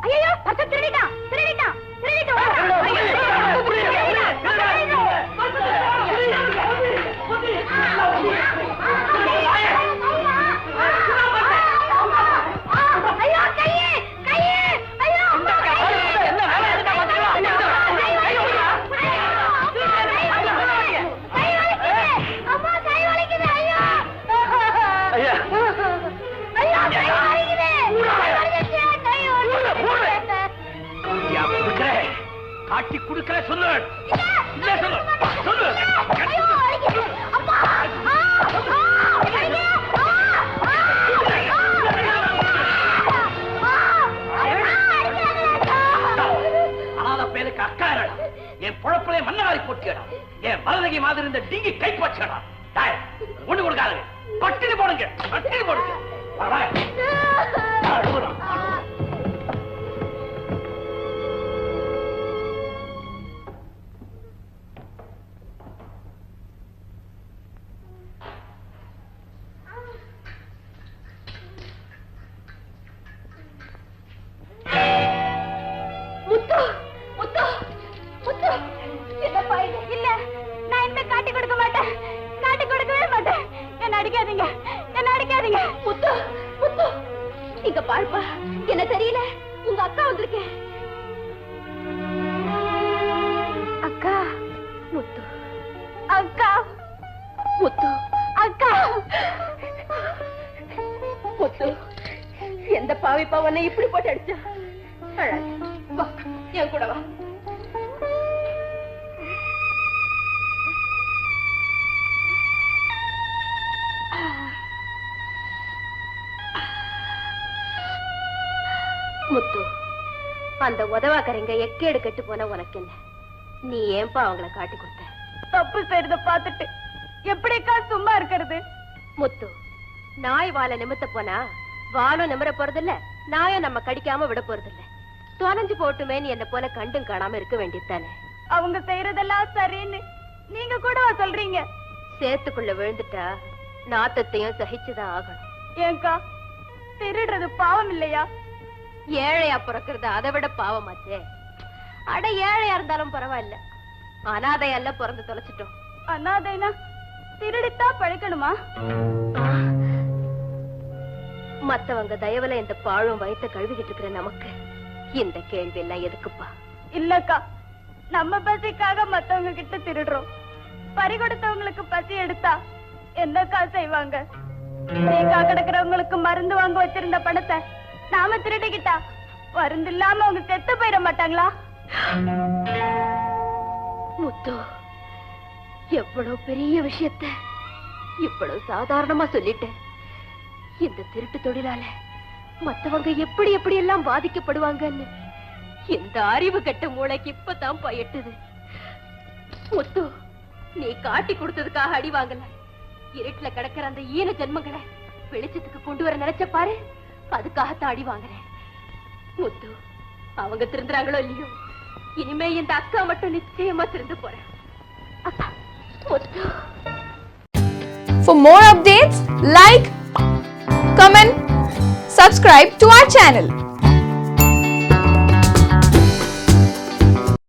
ஐயோ பச்சை திருடிட்டான் திருடிட்டான் ஐயோ கையே கையே ஐயோ அம்மா கை வலிக்குது ஐயோ ஐயோ கை வலிக்குது காட்டி குடுக்கற சொல்லு சொல்லு சொல்லு பேருக்கு அக்காரா என் பொழப்பிலே மண்ணவாரி போட்டியடா என் மலதகை மாதிரி இருந்த டிங்கி கைப்பற்றடா ஒண்ணு கொடுக்காது பட்டினி போடுங்க பட்டினி போடுங்க என்ன தெரியல உங்க அக்கா வந்திருக்கேன் அக்கா முத்து அக்கா முத்து அக்கா முத்து எந்த பாவி பாவனை இப்படி போட்டு அடிச்சா வா என் கூட வா முத்து அந்த உதவாக்கரைங்க எக்கேடு கெட்டு போன உனக்கு என்ன நீ ஏன்பா அவங்கள காட்டி கொடுத்த தப்பு செய்யறத பார்த்துட்டு எப்படிக்கா சும்மா இருக்கிறது முத்து நாய் வாழை நிமித்த போனா வாழும் நிமிர போறதில்ல நாயும் நம்ம கடிக்காம விட போறதில்ல தொலைஞ்சு போட்டுமேன்னு என்ன போல கண்டும் காணாம இருக்க வேண்டியதுதானே அவங்க செய்யறதெல்லாம் சரின்னு நீங்க கூட சொல்றீங்க சேத்துக்குள்ள விழுந்துட்டா நாத்தத்தையும் சகிச்சுதான் ஆகணும் ஏங்கா திருடுறது பாவம் இல்லையா ஏழையா பிறக்கிறது அதை விட பாவமாச்சே அட ஏழையா இருந்தாலும் பரவாயில்ல அனாதையல்ல பிறந்து தொலைச்சிட்டோம் அனாதைனா திருடித்தா பழைக்கணுமா மத்தவங்க தயவுல இந்த பாழும் வயிற்ற கழுவிக்கிட்டு இருக்கிற நமக்கு இந்த கேள்வி எல்லாம் எதுக்குப்பா இல்லக்கா நம்ம பசிக்காக மத்தவங்க கிட்ட திருடுறோம் பறி கொடுத்தவங்களுக்கு பசி எடுத்தா என்னக்கா செய்வாங்க நீக்கா கிடக்கிறவங்களுக்கு மருந்து வாங்க வச்சிருந்த பணத்தை நாம திருடிக்கிட்டா மருந்து இல்லாம அவங்க செத்து போயிட மாட்டாங்களா முத்து எவ்வளவு பெரிய விஷயத்த இவ்வளவு சாதாரணமா சொல்லிட்டேன் இந்த திருட்டு தொழிலால மத்தவங்க எப்படி எப்படி எல்லாம் பாதிக்கப்படுவாங்கன்னு இந்த அறிவு கெட்ட மூளைக்கு இப்பதான் பயட்டுது முத்து நீ காட்டி கொடுத்ததுக்காக அடி வாங்கல இருட்டுல கிடக்கிற அந்த ஈன ஜென்மங்களை வெளிச்சத்துக்கு கொண்டு வர நினைச்ச பாரு அதுக்காகத்தான் அடி வாங்குறேன் முத்து அவங்க திருந்துறாங்களோ இல்லையோ இனிமே இந்த அக்கா மட்டும் நிச்சயமா திருந்து போறேன் அக்கா முத்து. For more updates, like, comment, subscribe to our channel.